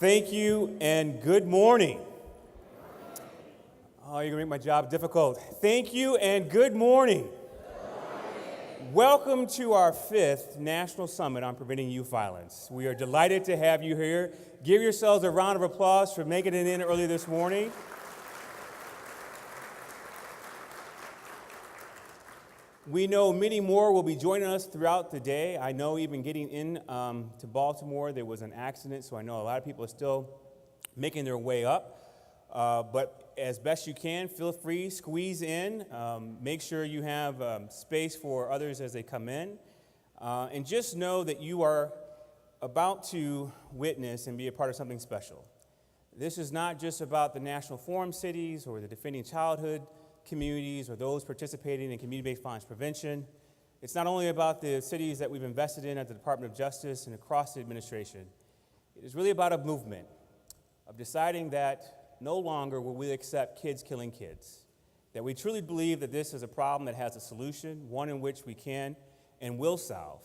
Thank you and good morning. Oh, you're going to make my job difficult. Thank you and good morning. Welcome to our 5th National Summit on Preventing Youth Violence. We are delighted to have you here. Give yourselves a round of applause for making it in early this morning. We know many more will be joining us throughout the day. I know even getting in to Baltimore, there was an accident, so I know a lot of people are still making their way up. But as best you can, feel free, squeeze in. Make sure you have space for others as they come in. And just know that you are about to witness and be a part of something special. This is not just about the National Forum cities or the Defending Childhood communities or those participating in community-based violence prevention. It's not only about the cities that we've invested in at the Department of Justice and across the administration. It is really about a movement of deciding that no longer will we accept kids killing kids, that we truly believe that this is a problem that has a solution, one in which we can and will solve.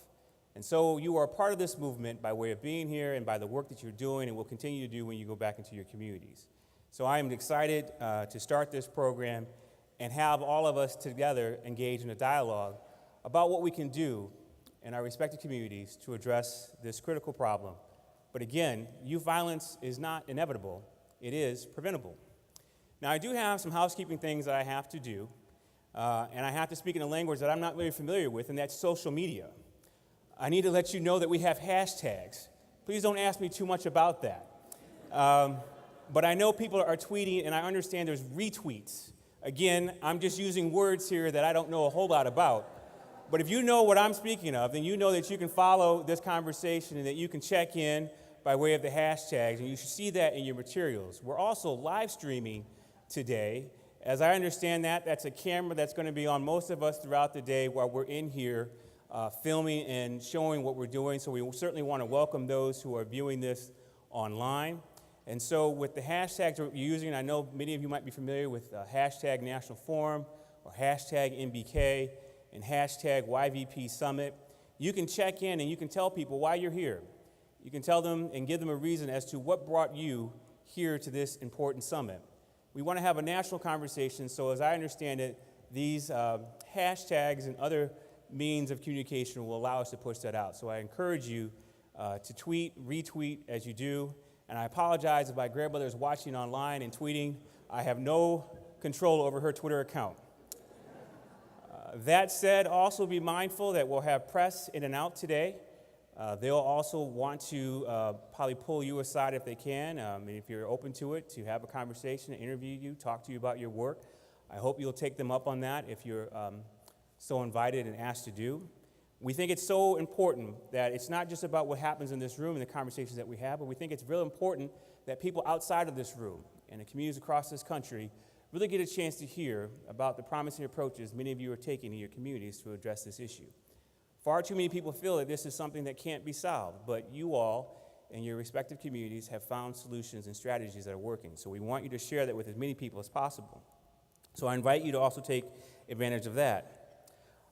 And so you are a part of this movement by way of being here and by the work that you're doing and will continue to do when you go back into your communities. So I am excited to start this program and have all of us together engage in a dialogue about what we can do in our respective communities to address this critical problem. But again, youth violence is not inevitable, it is preventable. Now, I do have some housekeeping things that I have to do, and I have to speak in a language that I'm not very familiar with, and that's social media. I need to let you know that we have hashtags. Please don't ask me too much about that. But I know people are tweeting, and I understand there's retweets. Again, I'm just using words here that I don't know a whole lot about. But if you know what I'm speaking of, then you know that you can follow this conversation and that you can check in by way of the hashtags, and you should see that in your materials. We're also live streaming today. As I understand that, that's a camera that's going to be on most of us throughout the day while we're in here filming and showing what we're doing. So we certainly want to welcome those who are viewing this online. And so with the hashtags we're using, I know many of you might be familiar with hashtag National Forum or hashtag NBK and hashtag YVP Summit. You can check in and you can tell people why you're here. You can tell them and give them a reason as to what brought you here to this important summit. We want to have a national conversation, so as I understand it, these hashtags and other means of communication will allow us to push that out. So I encourage you to tweet, retweet as you do. And I apologize if my grandmother is watching online and tweeting. I have no control over her Twitter account. That said, also be mindful that we'll have press in and out today. They'll also want to probably pull you aside if they can, if you're open to it, to have a conversation, interview you, talk to you about your work. I hope you'll take them up on that if you're so invited and asked to do. We think it's so important that it's not just about what happens in this room and the conversations that we have, but we think it's real important that people outside of this room and the communities across this country really get a chance to hear about the promising approaches many of you are taking in your communities to address this issue. Far too many people feel that this is something that can't be solved, but you all in your respective communities have found solutions and strategies that are working. So we want you to share that with as many people as possible. So I invite you to also take advantage of that.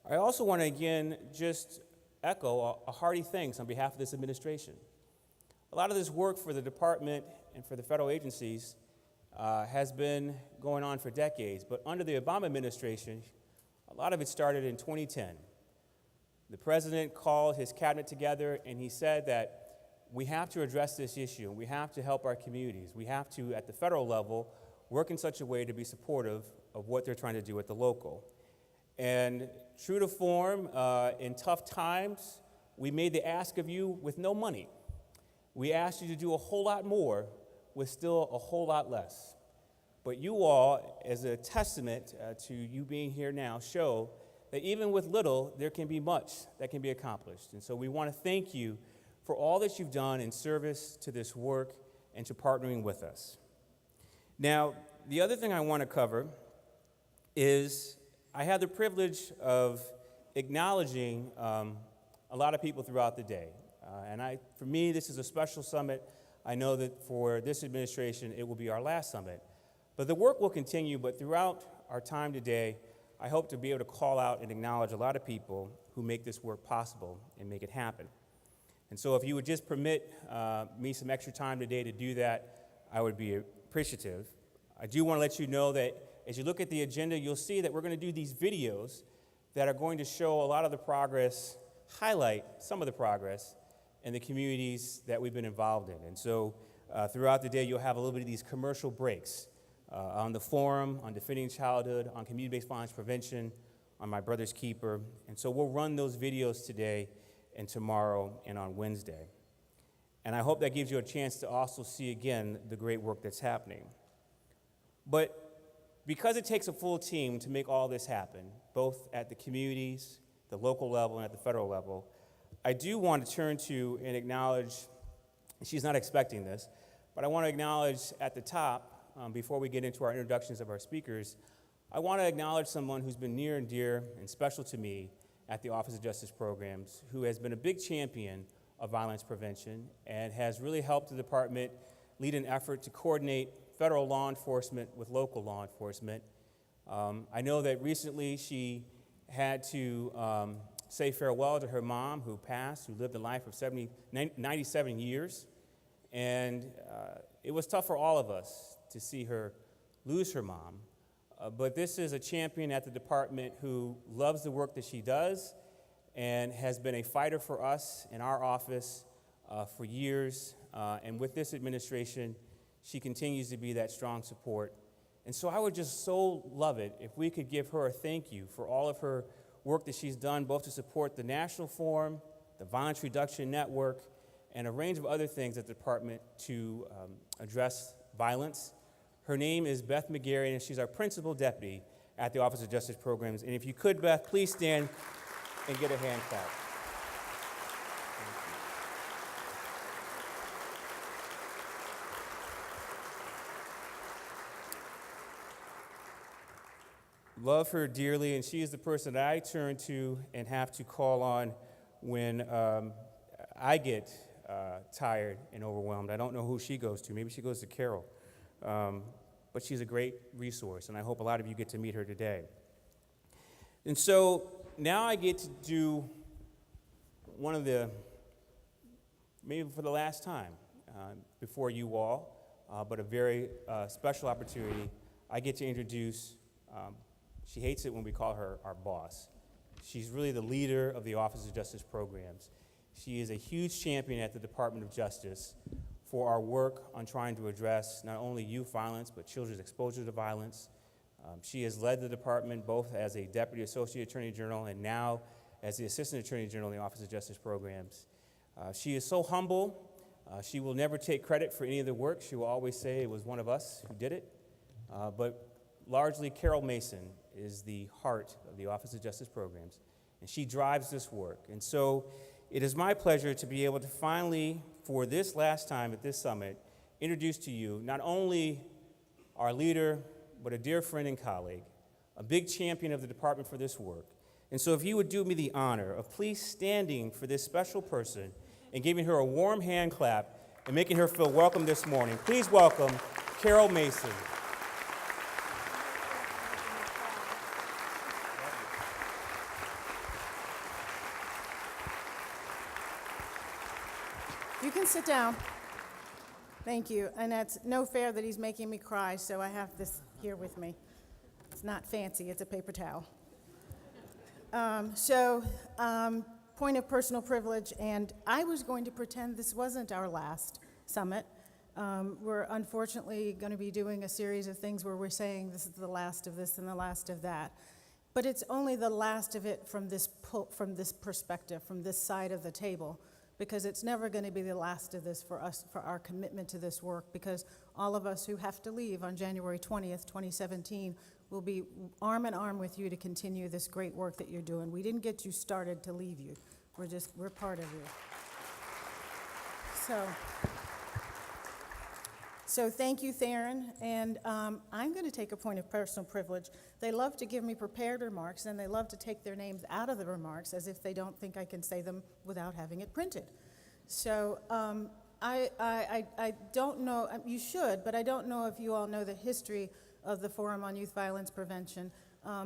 I also want to, again, just echo a hearty thanks on behalf of this administration. A lot of this work for the department and for the federal agencies has been going on for decades, but under the Obama administration, a lot of it started in 2010. The president called his cabinet together and he said that we have to address this issue and we have to help our communities. We have to, at the federal level, work in such a way to be supportive of what they're trying to do at the local. And true to form, in tough times, we made the ask of you with no money. We asked you to do a whole lot more with still a whole lot less. But you all, as a testament to you being here now, show that even with little, there can be much that can be accomplished. And so we want to thank you for all that you've done in service to this work and to partnering with us. Now, the other thing I want to cover is I had the privilege of acknowledging a lot of people throughout the day. For me, this is a special summit. I know that for this administration, it will be our last summit. But the work will continue, but throughout our time today, I hope to be able to call out and acknowledge a lot of people who make this work possible and make it happen. And so if you would just permit me some extra time today to do that, I would be appreciative. I do want to let you know that as you look at the agenda, you'll see that we're going to do these videos that are going to show a lot of the progress, highlight some of the progress in the communities that we've been involved in. And so throughout the day, you'll have a little bit of these commercial breaks on the forum, on defending childhood, on community-based violence prevention, on My Brother's Keeper. And so we'll run those videos today and tomorrow and on Wednesday. And I hope that gives you a chance to also see again the great work that's happening. But because it takes a full team to make all this happen, both at the communities, the local level, and at the federal level, I do want to turn to and acknowledge, she's not expecting this, but I want to acknowledge at the top, before we get into our introductions of our speakers, I want to acknowledge someone who's been near and dear and special to me at the Office of Justice Programs, who has been a big champion of violence prevention and has really helped the department lead an effort to coordinate federal law enforcement with local law enforcement. I know that recently she had to say farewell to her mom, who passed, who lived a life of 97 years. And it was tough for all of us to see her lose her mom. But this is a champion at the department who loves the work that she does and has been a fighter for us in our office for years. And with this administration, she continues to be that strong support. And so I would just so love it if we could give her a thank you for all of her work that she's done, both to support the National Forum, the Violence Reduction Network, and a range of other things at the department to address violence. Her name is Beth McGarry, and she's our principal deputy at the Office of Justice Programs. And if you could, Beth, please stand and get a hand clap. Love her dearly, and she is the person that I turn to and have to call on when I get tired and overwhelmed. I don't know who she goes to. Maybe she goes to Karol. But she's a great resource, and I hope a lot of you get to meet her today. And so now I get to do one of the, maybe for the last time before you all, but a very special opportunity. I get to introduce, she hates it when we call her our boss. She's really the leader of the Office of Justice Programs. She is a huge champion at the Department of Justice for our work on trying to address not only youth violence, but children's exposure to violence. She has led the department both as a Deputy Associate Attorney General and now as the Assistant Attorney General in the Office of Justice Programs. She is so humble. She will never take credit for any of the work. She will always say it was one of us who did it. But largely, Karol Mason is the heart of the Office of Justice Programs, and she drives this work. And so it is my pleasure to be able to finally, for this last time at this summit, introduce to you not only our leader, but a dear friend and colleague, a big champion of the department for this work. And so if you would do me the honor of please standing for this special person and giving her a warm hand clap and making her feel welcome this morning, please welcome Karol Mason. You can sit down. Thank you. And that's no fair that he's making me cry, so I have this here with me. It's not fancy, it's a paper towel. Point of personal privilege, and I was going to pretend this wasn't our last summit. We're unfortunately going to be doing a series of things where we're saying this is the last of this and the last of that. But it's only the last of it from this perspective, from this side of the table, because it's never going to be the last of this for us, for our commitment to this work, because all of us who have to leave on January 20th, 2017, will be arm in arm with you to continue this great work that you're doing. We didn't get you started to leave you. We're part of you. So thank you, Theron, and I'm going to take a point of personal privilege. They love to give me prepared remarks, and they love to take their names out of the remarks as if they don't think I can say them without having it printed. So I don't know, you should, but I don't know if you all know the history of the Forum on Youth Violence Prevention.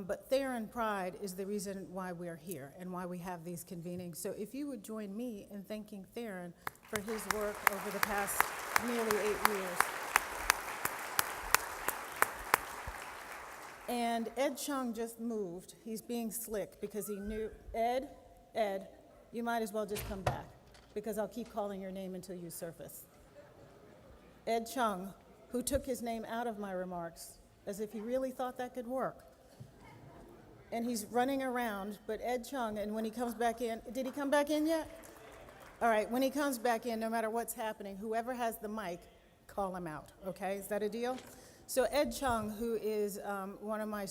But Theron Pride is the reason why we're here and why we have these convenings. So if you would join me in thanking Theron for his work over the past nearly 8 years. And Ed Chung just moved. He's being slick because he knew, Ed, you might as well just come back because I'll keep calling your name until you surface. Ed Chung, who took his name out of my remarks as if he really thought that could work. And he's running around, but Ed Chung, and when he comes back in, did he come back in yet? All right, when he comes back in, no matter what's happening, whoever has the mic, call him out, okay? Is that a deal? So Ed Chung, who is one of my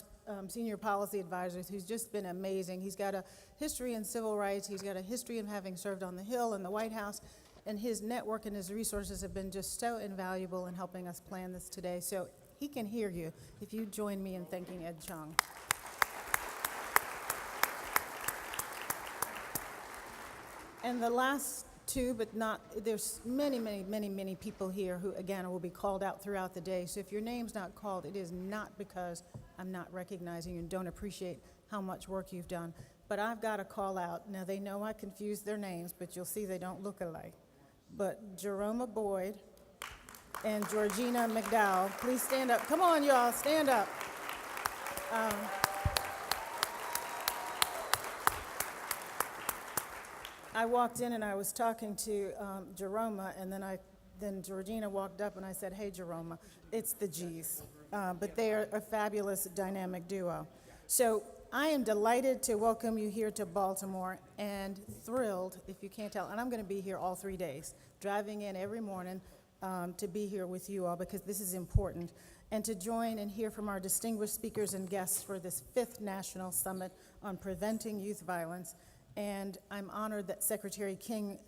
senior policy advisors, who's just been amazing. He's got a history in civil rights. He's got a history of having served on the Hill and the White House. And his network and his resources have been just so invaluable in helping us plan this today. So he can hear you if you join me in thanking Ed Chung. And the last two, but not, there's many people here who, again, will be called out throughout the day. So if your name's not called, it is not because I'm not recognizing you and don't appreciate how much work you've done. But I've got to call out. Now, they know I confused their names, but you'll see they don't look alike. But Jeroma Boyd and Georgina McDowell, please stand up. Come on, y'all, stand up. I walked in and I was talking to Jeroma, and then Georgina walked up and I said, "Hey, Jeroma, it's the G's." But they are a fabulous dynamic duo. So I am delighted to welcome you here to Baltimore and thrilled, if you can't tell, and I'm going to be here all 3 days, driving in every morning to be here with you all because this is important, and to join and hear from our distinguished speakers and guests for this 5th National Summit on Preventing Youth Violence. And I'm honored that Secretary King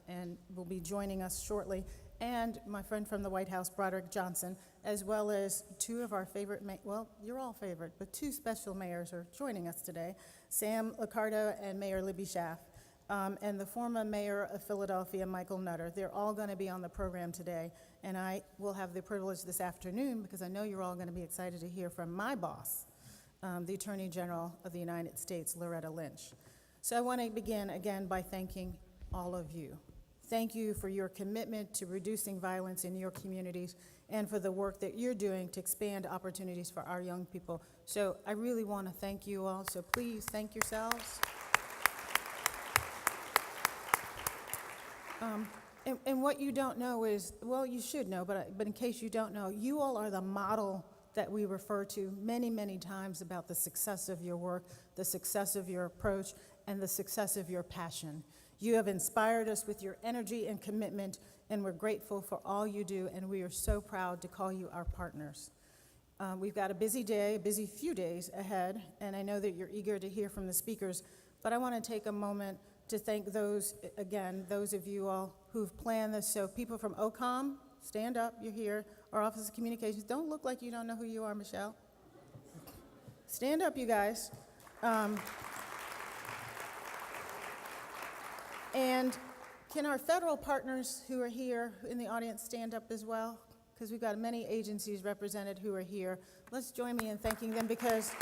and will be joining us shortly, and my friend from the White House, Broderick Johnson, as well as two of our favorite, well, you're all favorite, but two special mayors are joining us today, Sam Liccardo and Mayor Libby Schaaf, and the former mayor of Philadelphia, Michael Nutter. They're all going to be on the program today, and I will have the privilege this afternoon, because I know you're all going to be excited to hear from my boss, the Attorney General of the United States, Loretta Lynch. So I want to begin again by thanking all of you. Thank you for your commitment to reducing violence in your communities and for the work that you're doing to expand opportunities for our young people. So I really want to thank you all, so please thank yourselves. And what you don't know is, well, you should know, but in case you don't know, you all are the model that we refer to many times about the success of your work, the success of your approach, and the success of your passion. You have inspired us with your energy and commitment, and we're grateful for all you do, and we are so proud to call you our partners. We've got a busy day, a busy few days ahead, and I know that you're eager to hear from the speakers, but I want to take a moment to thank those, again, those of you all who've planned this. So people from OCOM, stand up, you're here. Our Office of Communications, don't look like you don't know who you are, Michelle. Stand up, you guys. And can our federal partners who are here in the audience stand up as well? Because we've got many agencies represented who are here. Let's join me in thanking them, because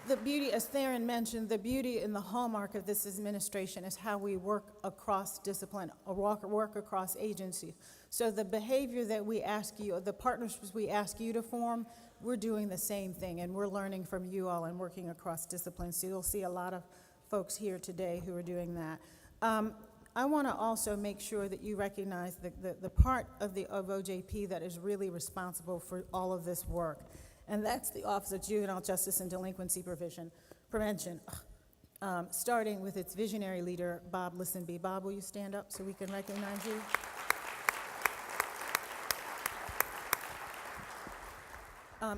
the beauty, as Theron mentioned, the beauty and the hallmark of this administration is how we work across discipline, work across agencies. So the behavior that we ask you, the partnerships we ask you to form, we're doing the same thing, and we're learning from you all and working across disciplines. So you'll see a lot of folks here today who are doing that. I want to also make sure that you recognize the part of OJP that is really responsible for all of this work, and that's the Office of Juvenile Justice and Delinquency Prevention, starting with its visionary leader, Bob Listenby. Bob, will you stand up so we can recognize you?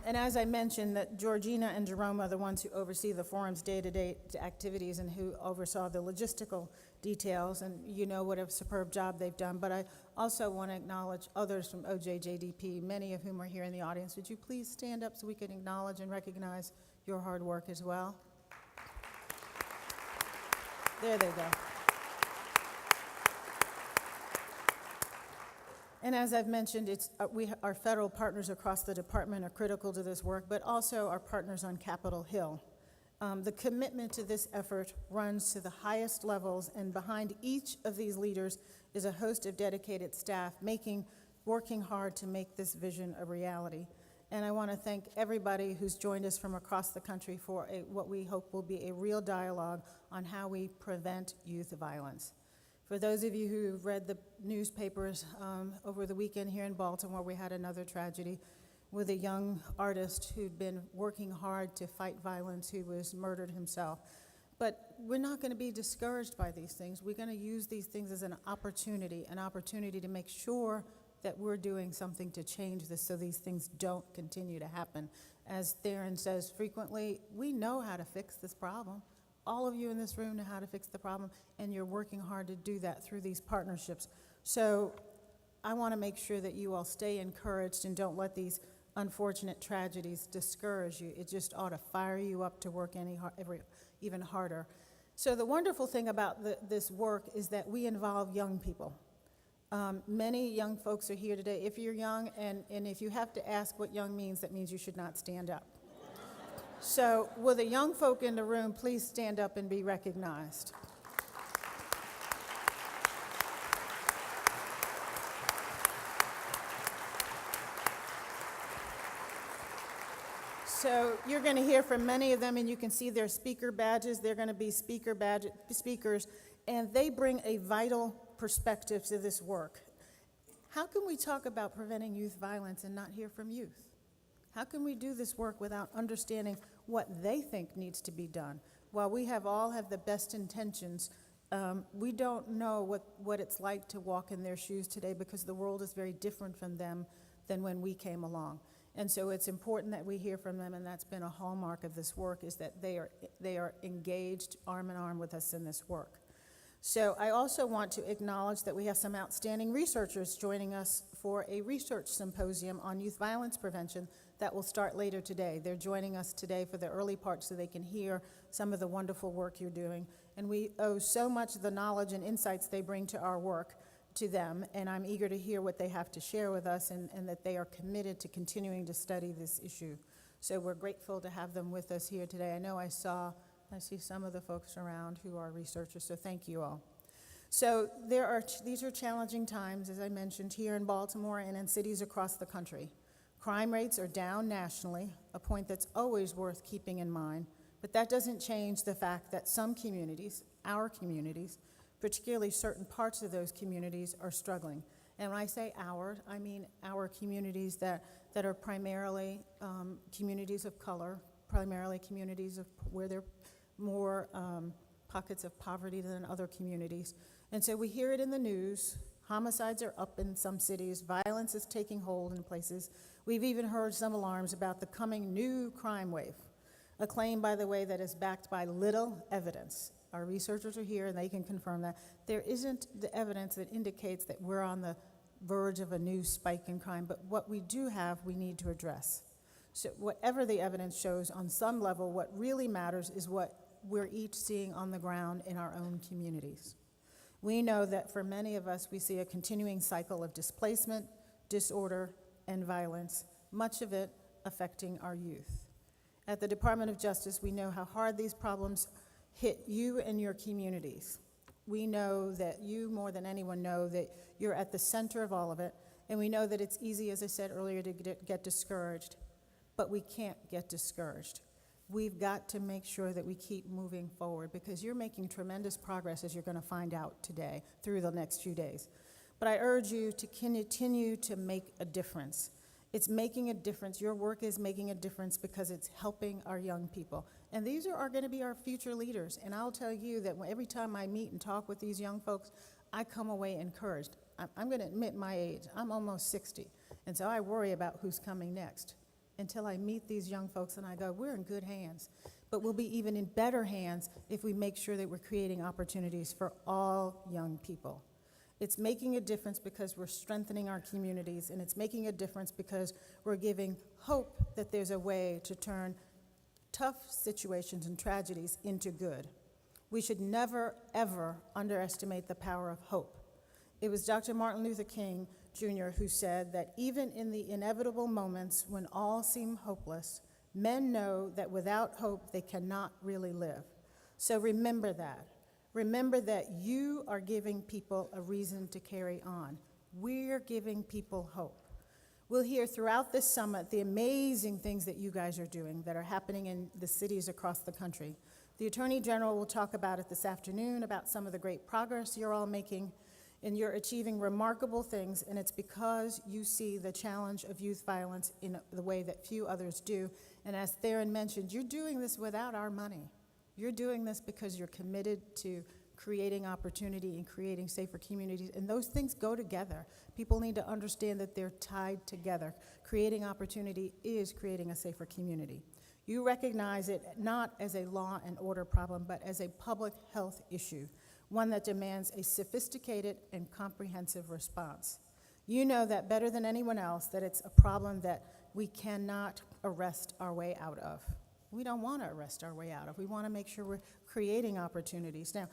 And as I mentioned, that Georgina and Jerome are the ones who oversee the forum's day-to-day activities and who oversaw the logistical details, and you know what a superb job they've done. But I also want to acknowledge others from OJJDP, many of whom are here in the audience. Would you please stand up so we can acknowledge and recognize your hard work as well? There they go. And as I've mentioned, our federal partners across the department are critical to this work, but also our partners on Capitol Hill. The commitment to this effort runs to the highest levels, and behind each of these leaders is a host of dedicated staff working hard to make this vision a reality. And I want to thank everybody who's joined us from across the country for what we hope will be a real dialogue on how we prevent youth violence. For those of you who've read the newspapers over the weekend here in Baltimore, we had another tragedy with a young artist who'd been working hard to fight violence who was murdered himself. But we're not going to be discouraged by these things. We're going to use these things as an opportunity to make sure that we're doing something to change this so these things don't continue to happen. As Theron says frequently, we know how to fix this problem. All of you in this room know how to fix the problem, and you're working hard to do that through these partnerships. So I want to make sure that you all stay encouraged and don't let these unfortunate tragedies discourage you. It just ought to fire you up to work even harder. So the wonderful thing about this work is that we involve young people. Many young folks are here today. If you're young, and if you have to ask what young means, that means you should not stand up. So will the young folk in the room please stand up and be recognized? So you're going to hear from many of them, and you can see their speaker badges. They're going to be speakers, and they bring a vital perspective to this work. How can we talk about preventing youth violence and not hear from youth? How can we do this work without understanding what they think needs to be done? While we all have the best intentions, we don't know what it's like to walk in their shoes today, because the world is very different from them than when we came along. And so it's important that we hear from them, and that's been a hallmark of this work, is that they are engaged arm in arm with us in this work. So I also want to acknowledge that we have some outstanding researchers joining us for a research symposium on youth violence prevention that will start later today. They're joining us today for the early part so they can hear some of the wonderful work you're doing. And we owe so much of the knowledge and insights they bring to our work to them, and I'm eager to hear what they have to share with us, and that they are committed to continuing to study this issue. So we're grateful to have them with us here today. I know I see some of the folks around who are researchers, so thank you all. So these are challenging times, as I mentioned, here in Baltimore and in cities across the country. Crime rates are down nationally, a point that's always worth keeping in mind, but that doesn't change the fact that some communities, our communities, particularly certain parts of those communities, are struggling. And when I say our, I mean our communities that are primarily communities of color, primarily communities where there are more pockets of poverty than in other communities. And so we hear it in the news. Homicides are up in some cities. Violence is taking hold in places. We've even heard some alarms about the coming new crime wave, a claim, by the way, that is backed by little evidence. Our researchers are here, and they can confirm that. There isn't the evidence that indicates that we're on the verge of a new spike in crime, but what we do have, we need to address. So whatever the evidence shows, on some level, what really matters is what we're each seeing on the ground in our own communities. We know that for many of us, we see a continuing cycle of displacement, disorder, and violence, much of it affecting our youth. At the Department of Justice, we know how hard these problems hit you and your communities. We know that you, more than anyone, know that you're at the center of all of it, and we know that it's easy, as I said earlier, to get discouraged, but we can't get discouraged. We've got to make sure that we keep moving forward, because you're making tremendous progress, as you're going to find out today through the next few days. But I urge you to continue to make a difference. It's making a difference. Your work is making a difference because it's helping our young people. And these are going to be our future leaders. And I'll tell you that every time I meet and talk with these young folks, I come away encouraged. I'm going to admit my age. I'm almost 60. And so I worry about who's coming next until I meet these young folks and I go, we're in good hands. But we'll be even in better hands if we make sure that we're creating opportunities for all young people. It's making a difference because we're strengthening our communities, and it's making a difference because we're giving hope that there's a way to turn tough situations and tragedies into good. We should never, ever underestimate the power of hope. It was Dr. Martin Luther King Jr., who said that even in the inevitable moments when all seem hopeless, men know that without hope they cannot really live. So remember that. Remember that you are giving people a reason to carry on. We're giving people hope. We'll hear throughout this summit the amazing things that you guys are doing that are happening in the cities across the country. The Attorney General will talk about it this afternoon, about some of the great progress you're all making, and you're achieving remarkable things, and it's because you see the challenge of youth violence in the way that few others do. And as Theron mentioned, you're doing this without our money. You're doing this because you're committed to creating opportunity and creating safer communities, and those things go together. People need to understand that they're tied together. Creating opportunity is creating a safer community. You recognize it not as a law and order problem, but as a public health issue, one that demands a sophisticated and comprehensive response. You know that better than anyone else, that it's a problem that we cannot arrest our way out of. We don't want to arrest our way out of. We want to make sure we're creating opportunities. Now,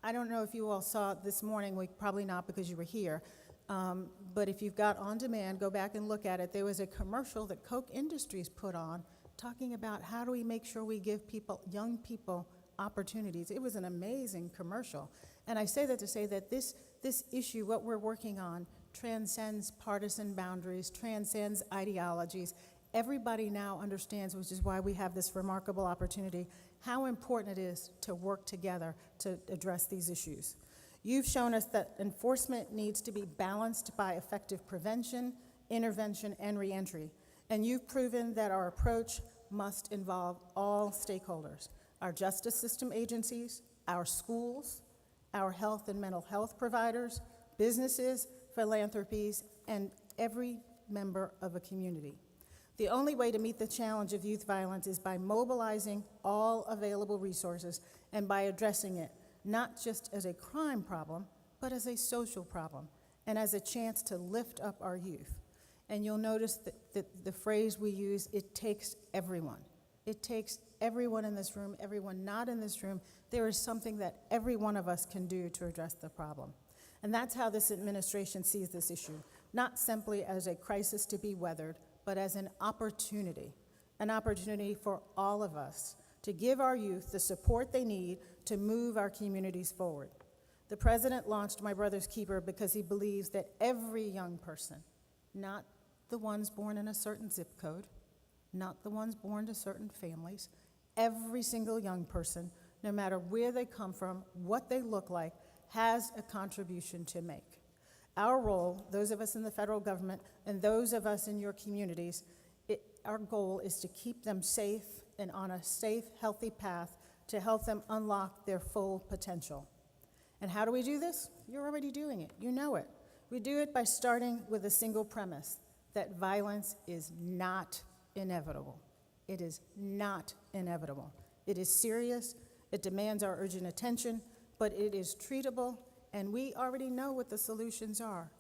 I don't know if you all saw it this morning, probably not because you were here, but if you've got On Demand, go back and look at it. There was a commercial that Koch Industries put on talking about how do we make sure we give people, young people, opportunities. It was an amazing commercial. And I say that to say that this issue, what we're working on, transcends partisan boundaries, transcends ideologies. Everybody now understands, which is why we have this remarkable opportunity, how important it is to work together to address these issues. You've shown us that enforcement needs to be balanced by effective prevention, intervention, and reentry. And you've proven that our approach must involve all stakeholders, our justice system agencies, our schools, our health and mental health providers, businesses, philanthropies, and every member of a community. The only way to meet the challenge of youth violence is by mobilizing all available resources and by addressing it, not just as a crime problem, but as a social problem and as a chance to lift up our youth. And you'll notice that the phrase we use, it takes everyone. It takes everyone in this room, everyone not in this room. There is something that every one of us can do to address the problem. And that's how this administration sees this issue, not simply as a crisis to be weathered, but as an opportunity for all of us to give our youth the support they need to move our communities forward. The president launched My Brother's Keeper because he believes that every young person, not the ones born in a certain zip code, not the ones born to certain families, every single young person, no matter where they come from, what they look like, has a contribution to make. Our role, those of us in the federal government and those of us in your communities, our goal is to keep them safe and on a safe, healthy path to help them unlock their full potential. And how do we do this? You're already doing it. You know it. We do it by starting with a single premise, that violence is not inevitable. It is not inevitable. It is serious, it demands our urgent attention, but it is treatable, and we already know what the solutions are.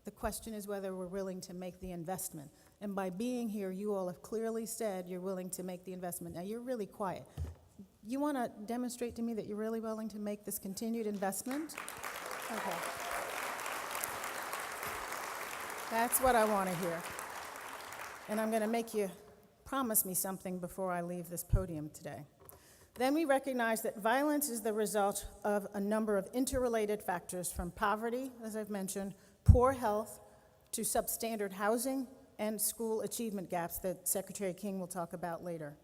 The question is whether we're willing to make the investment. And by being here, you all have clearly said you're willing to make the investment. Now, you're really quiet. You want to demonstrate to me that you're really willing to make this continued investment? Okay. That's what I want to hear. And I'm going to make you promise me something before I leave this podium today. Then we recognize that violence is the result of a number of interrelated factors, from poverty, as I've mentioned, poor health, to substandard housing, and school achievement gaps that Secretary King will talk about later.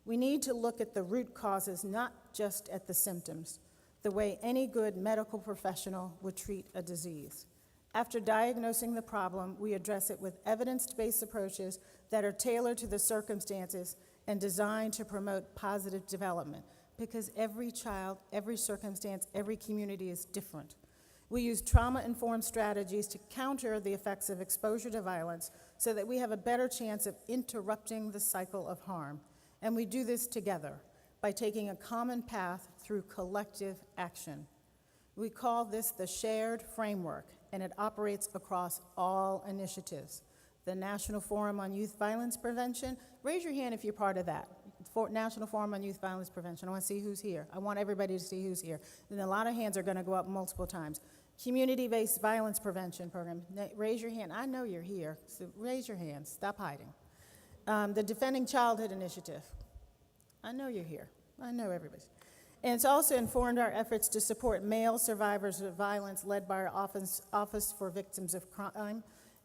We need to look at the root causes, not just at the symptoms, the way any good medical professional would treat a disease. After diagnosing the problem, we address it with evidence-based approaches that are tailored to the circumstances and designed to promote positive development, because every child, every circumstance, every community is different. We use trauma-informed strategies to counter the effects of exposure to violence so that we have a better chance of interrupting the cycle of harm. And we do this together by taking a common path through collective action. We call this the shared framework, and it operates across all initiatives. The National Forum on Youth Violence Prevention, raise your hand if you're part of that. National Forum on Youth Violence Prevention. I want to see who's here. I want everybody to see who's here. And a lot of hands are going to go up multiple times. Community-based violence prevention program. Raise your hand. I know you're here, so raise your hand. Stop hiding. The Defending Childhood Initiative. I know you're here. I know everybody's. And it's also informed our efforts to support male survivors of violence led by our Office for Victims of Crime.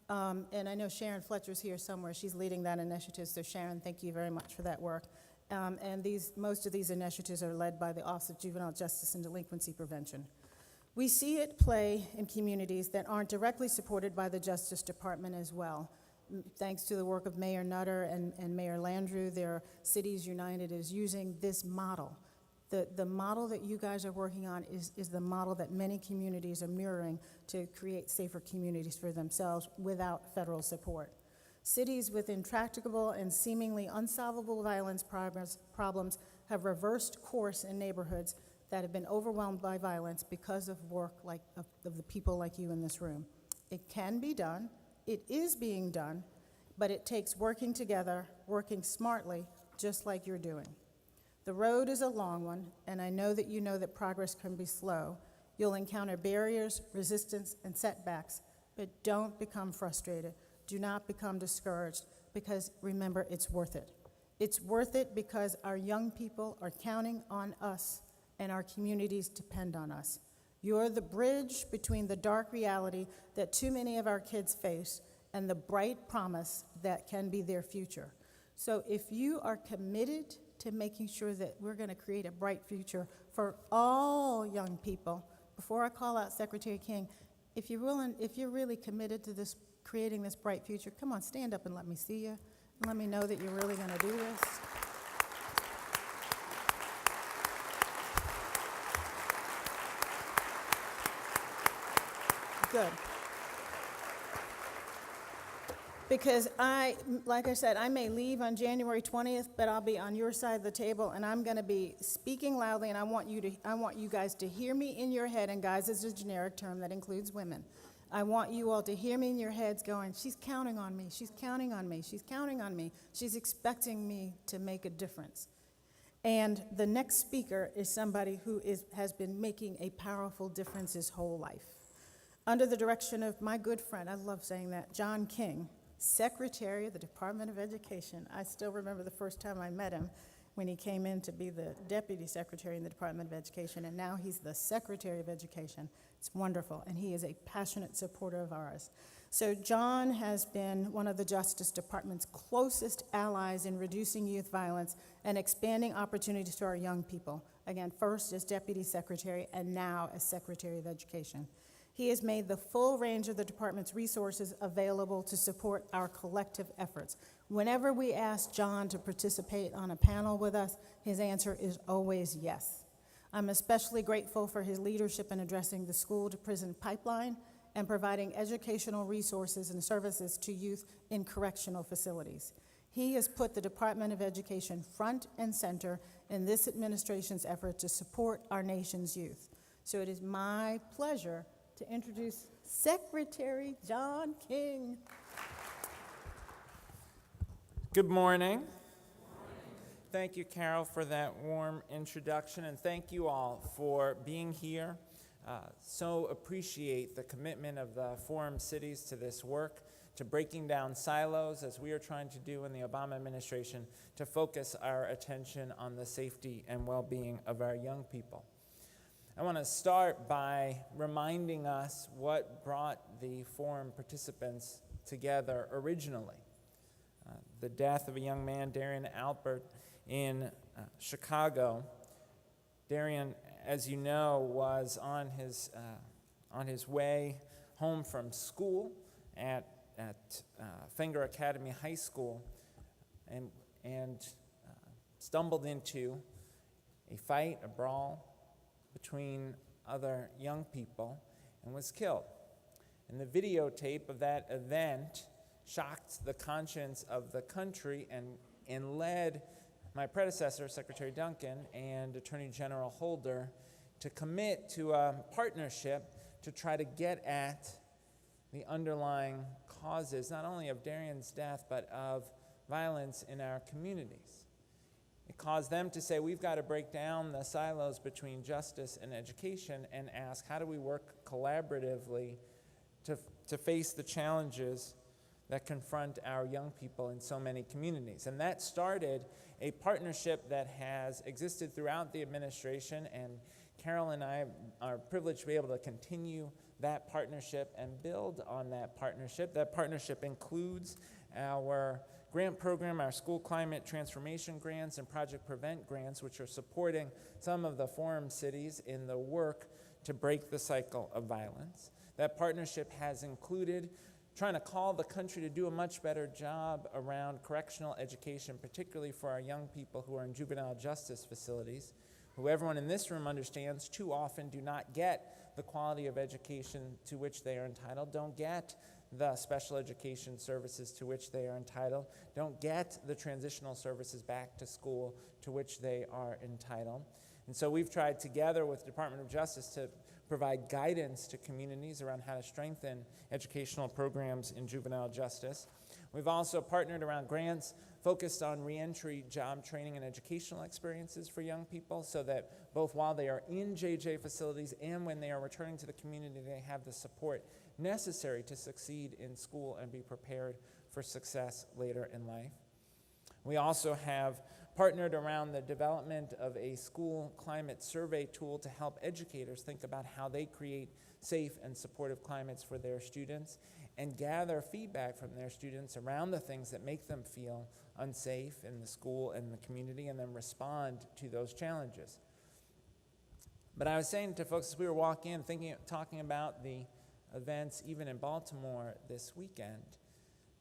And I know Sharon Fletcher's here somewhere. She's leading that initiative. So Sharon, thank you very much for that work. And most of these initiatives are led by the Office of Juvenile Justice and Delinquency Prevention. We see it play in communities that aren't directly supported by the Justice Department as well. Thanks to the work of Mayor Nutter and Mayor Landrieu, their Cities United is using this model. The model that you guys are working on is the model that many communities are mirroring to create safer communities for themselves without federal support. Cities with intractable and seemingly unsolvable violence problems have reversed course in neighborhoods that have been overwhelmed by violence because of work of the people like you in this room. It can be done, it is being done, but it takes working together, working smartly, just like you're doing. The road is a long one, and I know that progress can be slow. You'll encounter barriers, resistance, and setbacks, but don't become frustrated. Do not become discouraged, because remember, it's worth it. It's worth it because our young people are counting on us, and our communities depend on us. You're the bridge between the dark reality that too many of our kids face and the bright promise that can be their future. So if you are committed to making sure that we're going to create a bright future for all young people, before I call out Secretary King, if you're really committed to this, creating this bright future, come on, stand up and let me see you, and let me know that you're really going to do this. Good. Because like I said, I may leave on January 20th, but I'll be on your side of the table, and I'm going to be speaking loudly, and I want you guys to hear me in your head, and guys is a generic term that includes women. I want you all to hear me in your heads going, she's counting on me, she's counting on me, she's counting on me, she's expecting me to make a difference. And the next speaker is somebody who has been making a powerful difference his whole life. Under the direction of my good friend, I love saying that, John King, Secretary of the Department of Education. I still remember the first time I met him when he came in to be the Deputy Secretary in the Department of Education, and now he's the Secretary of Education. It's wonderful, and he is a passionate supporter of ours. So John has been one of the Justice Department's closest allies in reducing youth violence and expanding opportunities to our young people. Again, first as Deputy Secretary and now as Secretary of Education. He has made the full range of the department's resources available to support our collective efforts. Whenever we ask John to participate on a panel with us, his answer is always yes. I'm especially grateful for his leadership in addressing the school-to-prison pipeline and providing educational resources and services to youth in correctional facilities. He has put the Department of Education front and center in this administration's effort to support our nation's youth. So it is my pleasure to introduce Secretary John King. Good morning. Thank you, Carol, for that warm introduction, and thank you all for being here. So appreciate the commitment of the Forum Cities to this work, to breaking down silos, as we are trying to do in the Obama administration, to focus our attention on the safety and well-being of our young people. I want to start by reminding us what brought the forum participants together originally. The death of a young man, Darian Alpert, in Chicago. Darian, as you know, was on his way home from school at Fenger Academy High School and stumbled into a fight, a brawl, between other young people and was killed. And the videotape of that event shocked the conscience of the country and led my predecessor, Secretary Duncan, and Attorney General Holder to commit to a partnership to try to get at the underlying causes, not only of Darian's death, but of violence in our communities. It caused them to say, we've got to break down the silos between justice and education and ask, how do we work collaboratively to face the challenges that confront our young people in so many communities? And that started a partnership that has existed throughout the administration, and Karol and I are privileged to be able to continue that partnership and build on that partnership. That partnership includes our grant program, our school climate transformation grants, and Project Prevent grants, which are supporting some of the forum cities in the work to break the cycle of violence. That partnership has included trying to call the country to do a much better job around correctional education, particularly for our young people who are in juvenile justice facilities, who everyone in this room understands too often do not get the quality of education to which they are entitled, don't get the special education services to which they are entitled, don't get the transitional services back to school to which they are entitled. And so we've tried together with the Department of Justice to provide guidance to communities around how to strengthen educational programs in juvenile justice. We've also partnered around grants focused on reentry, job training, and educational experiences for young people, so that both while they are in JJ facilities and when they are returning to the community, they have the support necessary to succeed in school and be prepared for success later in life. We also have partnered around the development of a school climate survey tool to help educators think about how they create safe and supportive climates for their students and gather feedback from their students around the things that make them feel unsafe in the school and the community, and then respond to those challenges. But I was saying to folks as we were walking in, talking about the events even in Baltimore this weekend,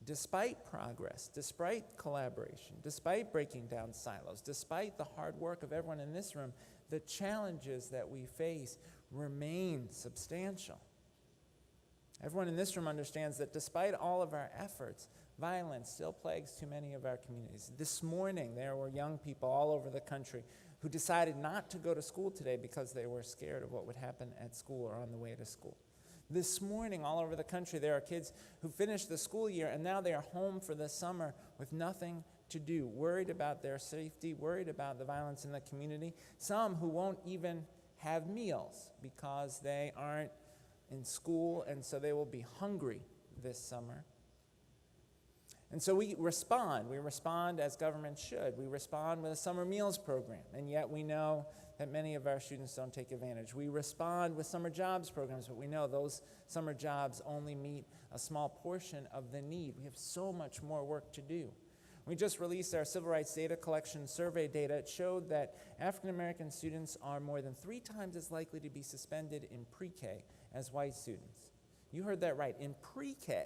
despite progress, despite collaboration, despite breaking down silos, despite the hard work of everyone in this room, the challenges that we face remain substantial. Everyone in this room understands that despite all of our efforts, violence still plagues too many of our communities. This morning, there were young people all over the country who decided not to go to school today because they were scared of what would happen at school or on the way to school. This morning, all over the country, there are kids who finished the school year and now they are home for the summer with nothing to do, worried about their safety, worried about the violence in the community. Some who won't even have meals because they aren't in school, and so they will be hungry this summer. And so we respond as government should. We respond with a summer meals program, and yet we know that many of our students don't take advantage. We respond with summer jobs programs, but we know those summer jobs only meet a small portion of the need. We have so much more work to do. We just released our civil rights data collection survey data. It showed that African American students are more than 3 times as likely to be suspended in pre-K as white students. You heard that right, in pre-K.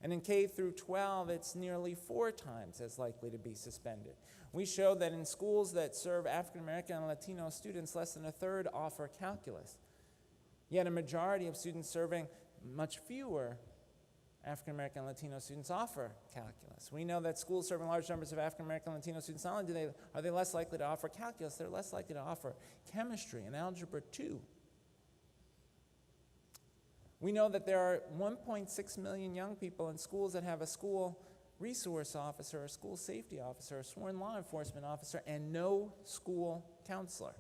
And in K through 12, it's nearly 4 times as likely to be suspended. We showed that in schools that serve African American and Latino students, less than a third offer calculus. Yet a majority of students serving much fewer African American and Latino students offer calculus. We know that schools serving large numbers of African American and Latino students, not only are they less likely to offer calculus, they're less likely to offer chemistry and algebra too. We know that there are 1.6 million young people in schools that have a school resource officer, a school safety officer, a sworn law enforcement officer, and no school counselor.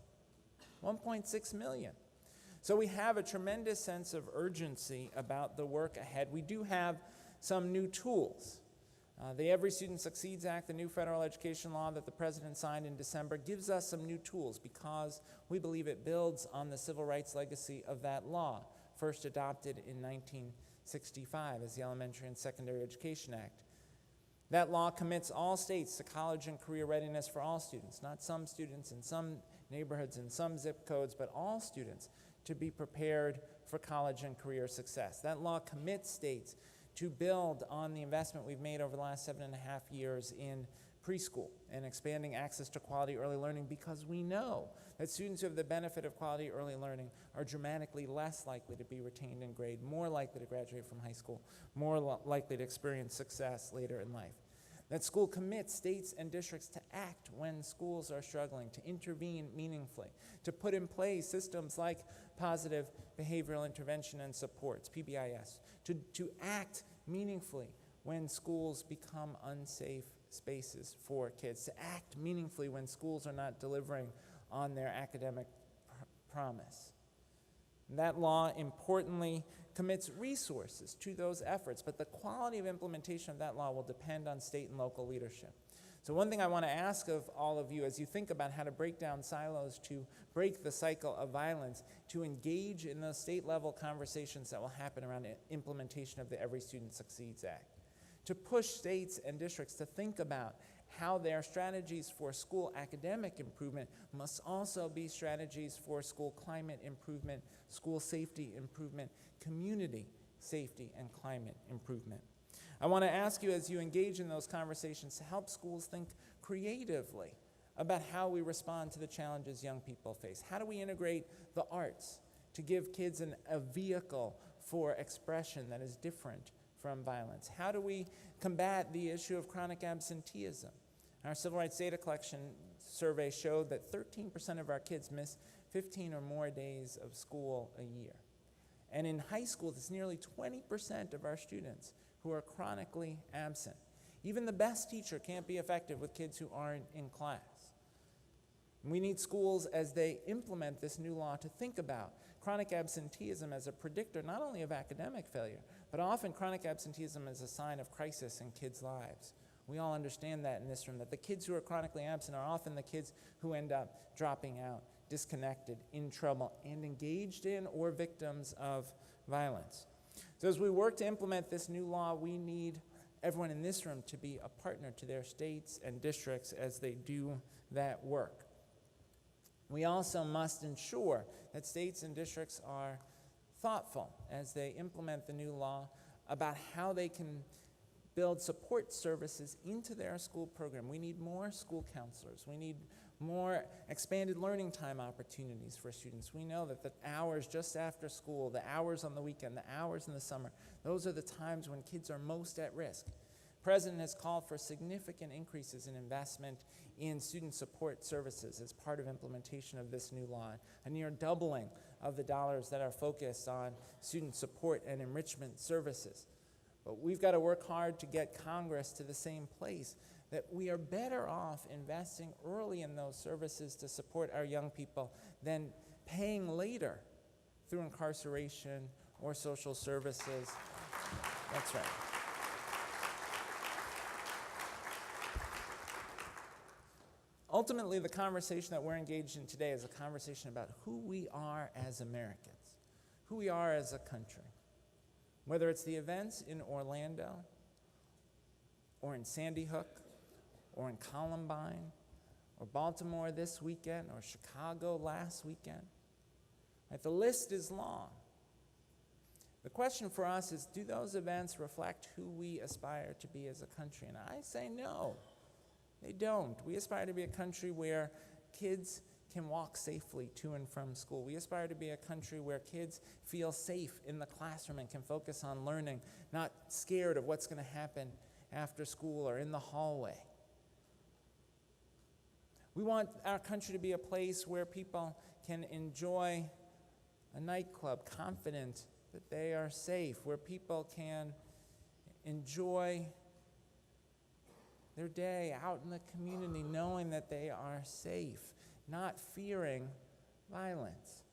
1.6 million. So we have a tremendous sense of urgency about the work ahead. We do have some new tools. The Every Student Succeeds Act, the new federal education law that the president signed in December, gives us some new tools because we believe it builds on the civil rights legacy of that law, first adopted in 1965 as the Elementary and Secondary Education Act. That law commits all states to college and career readiness for all students, not some students in some neighborhoods and some zip codes, but all students to be prepared for college and career success. That law commits states to build on the investment we've made over the last 7.5 years in preschool and expanding access to quality early learning, because we know that students who have the benefit of quality early learning are dramatically less likely to be retained in grade, more likely to graduate from high school, more likely to experience success later in life. That school commits states and districts to act when schools are struggling, to intervene meaningfully, to put in place systems like positive behavioral intervention and supports, PBIS, to act meaningfully when schools become unsafe spaces for kids, to act meaningfully when schools are not delivering on their academic promise. And that law, importantly, commits resources to those efforts, but the quality of implementation of that law will depend on state and local leadership. So one thing I want to ask of all of you as you think about how to break down silos, to break the cycle of violence, to engage in those state-level conversations that will happen around implementation of the Every Student Succeeds Act, to push states and districts to think about how their strategies for school academic improvement must also be strategies for school climate improvement, school safety improvement, community safety and climate improvement. I want to ask you, as you engage in those conversations, to help schools think creatively about how we respond to the challenges young people face. How do we integrate the arts to give kids a vehicle for expression that is different from violence? How do we combat the issue of chronic absenteeism? Our Civil Rights Data Collection survey showed that 13% of our kids miss 15 or more days of school a year. And in high school, it's nearly 20% of our students who are chronically absent. Even the best teacher can't be effective with kids who aren't in class. We need schools, as they implement this new law, to think about chronic absenteeism as a predictor not only of academic failure, but often chronic absenteeism as a sign of crisis in kids' lives. We all understand that in this room, that the kids who are chronically absent are often the kids who end up dropping out, disconnected, in trouble, and engaged in or victims of violence. So as we work to implement this new law, we need everyone in this room to be a partner to their states and districts as they do that work. We also must ensure that states and districts are thoughtful as they implement the new law about how they can build support services into their school program. We need more school counselors. We need more expanded learning time opportunities for students. We know that the hours just after school, the hours on the weekend, the hours in the summer, those are the times when kids are most at risk. The President has called for significant increases in investment in student support services as part of implementation of this new law, a near doubling of the dollars that are focused on student support and enrichment services. But we've got to work hard to get Congress to the same place, that we are better off investing early in those services to support our young people than paying later through incarceration or social services. That's right. Ultimately, the conversation that we're engaged in today is a conversation about who we are as Americans, who we are as a country. Whether it's the events in Orlando, or in Sandy Hook, or in Columbine, or Baltimore this weekend, or Chicago last weekend. Right, the list is long. The question for us is, do those events reflect who we aspire to be as a country? And I say no, they don't. We aspire to be a country where kids can walk safely to and from school. We aspire to be a country where kids feel safe in the classroom and can focus on learning, not scared of what's going to happen after school or in the hallway. We want our country to be a place where people can enjoy a nightclub confident that they are safe, where people can enjoy their day out in the community knowing that they are safe, not fearing violence.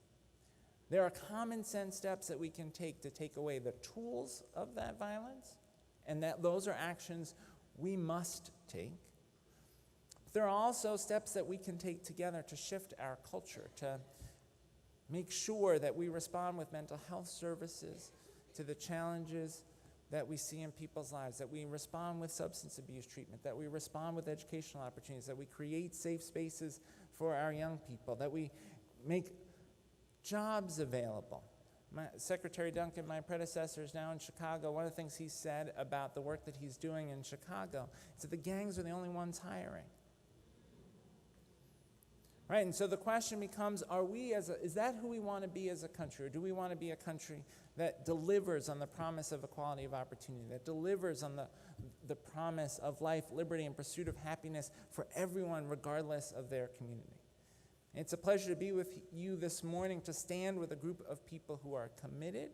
There are common sense steps that we can take to take away the tools of that violence, and that those are actions we must take. There are also steps that we can take together to shift our culture, to make sure that we respond with mental health services to the challenges that we see in people's lives, that we respond with substance abuse treatment, that we respond with educational opportunities, that we create safe spaces for our young people, that we make jobs available. Secretary Duncan, my predecessor, is now in Chicago. One of the things he said about the work that he's doing in Chicago is that the gangs are the only ones hiring. Right, and so the question becomes, is that who we want to be as a country, or do we want to be a country that delivers on the promise of equality of opportunity, that delivers on the promise of life, liberty, and pursuit of happiness for everyone, regardless of their community? It's a pleasure to be with you this morning, to stand with a group of people who are committed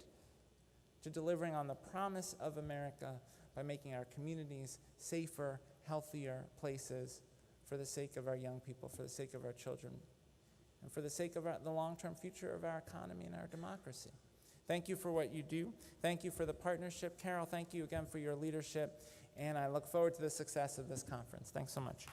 to delivering on the promise of America by making our communities safer, healthier places for the sake of our young people, for the sake of our children, and for the sake of the long-term future of our economy and our democracy. Thank you for what you do. Thank you for the partnership. Karol, thank you again for your leadership, and I look forward to the success of this conference. Thanks so much.